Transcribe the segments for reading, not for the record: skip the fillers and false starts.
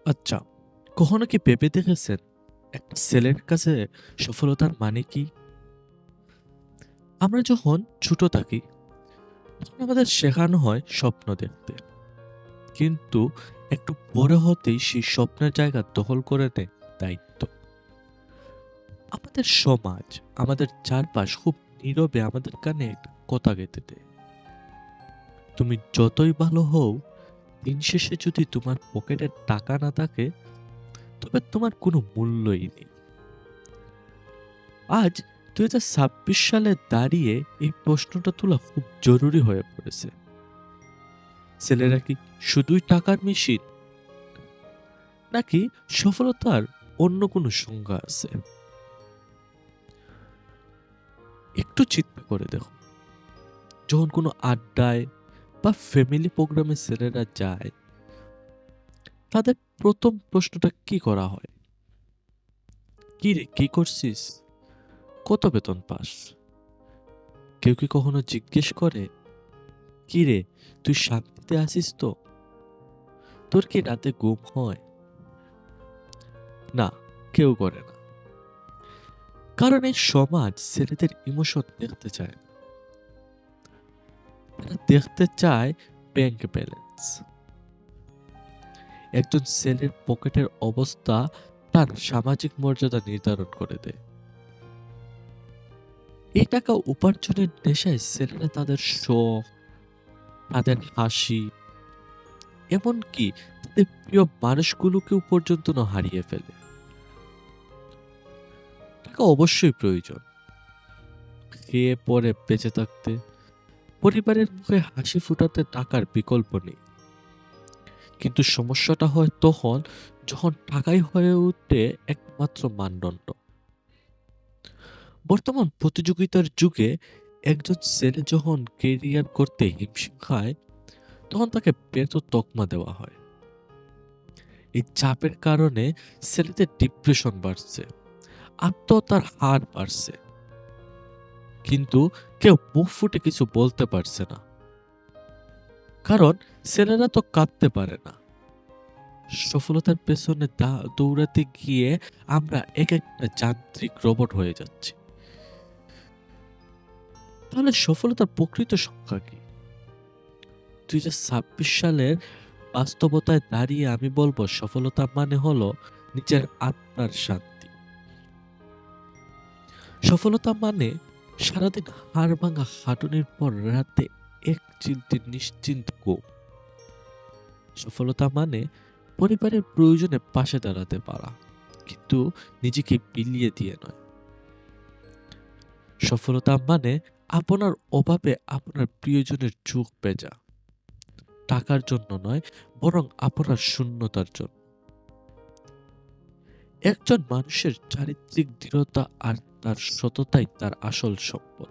আচ্ছা, কখনো কি ভেবে দেখেছেন একটা ছেলের কাছে সফলতার মানে কি? আমরা যখন ছোট থাকি তখন আমাদের শেখানো হয় স্বপ্ন দেখতে। কিন্তু একটু বড় হতেই সেই স্বপ্নের জায়গা দখল করে নেয় দায়িত্ব। আমাদের সমাজ, আমাদের চারপাশ খুব নীরবে আমাদের কানে একটা কথা গেঁথে দেয়। তুমি যতই ভালো হও, দিন শেষে যদি তোমার পকেটে টাকা না থাকে তবে তোমার কোনো মূল্যই নেই। আজ ২০২৬ সালে দাঁড়িয়ে এই প্রশ্নটা তোলা খুব জরুরি হয়ে পড়েছে। ছেলেরা কি শুধুই টাকার মেশিন, নাকি সফলতার অন্য কোনো সংজ্ঞা আছে? একটু চিন্তা করে দেখো, যখন কোনো আড্ডায় বা ফ্যামিলি প্রোগ্রামে ছেলেরা যায়, তাদের প্রথম প্রশ্নটা কি করা হয়? কি রে, কি করছিস? কত বেতন পাস? কেউ কি কখনো জিজ্ঞেস করে, কি রে, তুই শান্তিতে আছিস তো? তোর কি রাতে ঘুম হয়? না, কেউ করে না। কারণ এই সমাজ ছেলেদের ইমোশন দেখতে চায় না। তারা দেখতে চায় ব্যাংক ব্যালেন্স। একজন ছেলের পকেটের অবস্থা তার সামাজিক মর্যাদা নির্ধারণ করে দেয়। এই টাকা উপার্জনের নেশায় ছেলেরা তাদের শখ, তাদের হাসি, এমনকি তাদের প্রিয় মানুষগুলোকেও পর্যন্ত না হারিয়ে ফেলে। টাকা অবশ্যই প্রয়োজন, খেয়ে পরে বেঁচে থাকতে, পরিবারের মুখে হাসি ফুটাতে টাকার বিকল্প নেই। কিন্তু সমস্যাটা হয় তখন যখন টাকাই হয়ে ওঠে একমাত্র মানদণ্ড। বর্তমান প্রতিযোগিতার যুগে একজন ছেলে যখন কেরিয়ার করতে হিমশিম খায়, তখন তাকে ব্যর্থ তকমা দেওয়া হয়। এই চাপের কারণে ছেলেদের ডিপ্রেশন বাড়ছে, আত্মহত্যার হার বাড়ছে। কিন্তু কেউ মুখ ফুটে কিছু বলতে পারছে না, কারণ ছেলেরা তো কাঁদতে পারে না। সফলতার পেছনে দৌড়াতে গিয়ে আমরা এক একটা যান্ত্রিক রোবট হয়ে যাচ্ছি। তাহলে সফলতার প্রকৃত সংখ্যা কি? ২০২৬ সালের বাস্তবতায় দাঁড়িয়ে আমি বলবো, সফলতা মানে হলো নিজের আত্মার শান্তি। সফলতা মানে সারাদিন হাড় ভাঙা খাটুনির পর রাতে এক চিলতে নিশ্চিন্ত ঘুম। সফলতা মানে পরিবারের প্রয়োজনে পাশে দাঁড়াতে পারা, কিন্তু নিজেকে বিলিয়ে দিয়ে নয়। সফলতা মানে আপনার অভাবে আপনার প্রিয়জনের চোখ ভেজা, টাকার জন্য নয়, বরং আপনার শূন্যতার জন্য। একজন মানুষের চারিত্রিক দৃঢ়তা আর তার সততাই তার আসল সম্পদ।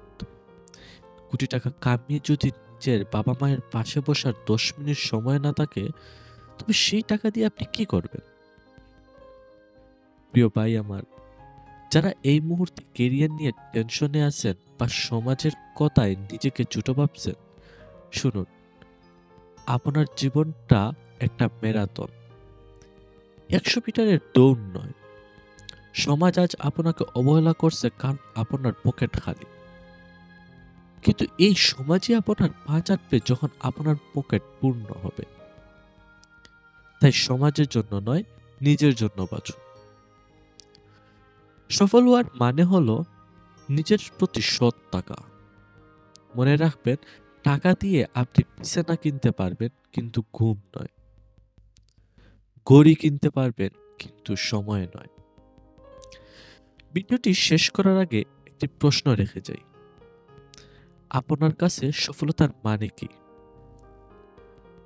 কোটি টাকা কামিয়ে যদি নিজের বাবা মায়ের পাশে বসার ১০ মিনিট সময় না থাকে, তবে সেই টাকা দিয়ে আপনি কি করবেন? প্রিয় ভাই আমার, যারা এই মুহূর্তে কেরিয়ার নিয়ে টেনশনে আছেন বা সমাজের কথায় নিজেকে ছোট ভাবছেন, শুনুন, আপনার জীবনটা একটা ম্যারাথন, ১০০ মিটারের দৌড় নয়। সমাজ আজ আপনাকে অবহেলা করছে কারণ আপনার পকেট খালি। কিন্তু এই সমাজই আপনার পা চাটবে যখন আপনার পকেট পূর্ণ হবে। তাই সমাজের জন্য নয়, নিজের জন্য বাঁচুন। সফল হওয়ার মানে হলো নিজের প্রতি সৎ থাকা। মনে রাখবেন, টাকা দিয়ে আপনি বিছানা কিনতে পারবেন কিন্তু ঘুম নয়, ঘড়ি কিনতে পারবেন কিন্তু সময় নয়। ভিডিওটি শেষ করার আগে একটি প্রশ্ন রেখে যাই, আপনার কাছে সফলতার মানে কি?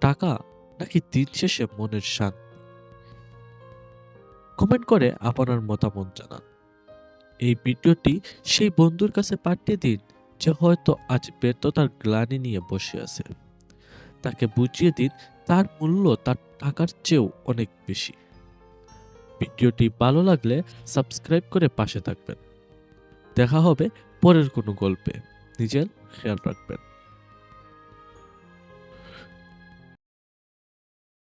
টাকা, নাকি দিন শেষে মনের শান্তি? কমেন্ট করে আপনার মতামত জানান। এই ভিডিওটি সেই বন্ধুর কাছে পাঠিয়ে দিন যে হয়তো আজ ব্যর্থতার গ্লানি নিয়ে বসে আছে। তাকে বুঝিয়ে দিন তার মূল্য তার টাকার চেয়েও অনেক বেশি। ভিডিওটি ভালো লাগলে সাবস্ক্রাইব করে পাশে থাকবেন। দেখা হবে পরের কোনো গল্পে। নিজের খেয়াল রাখবেন।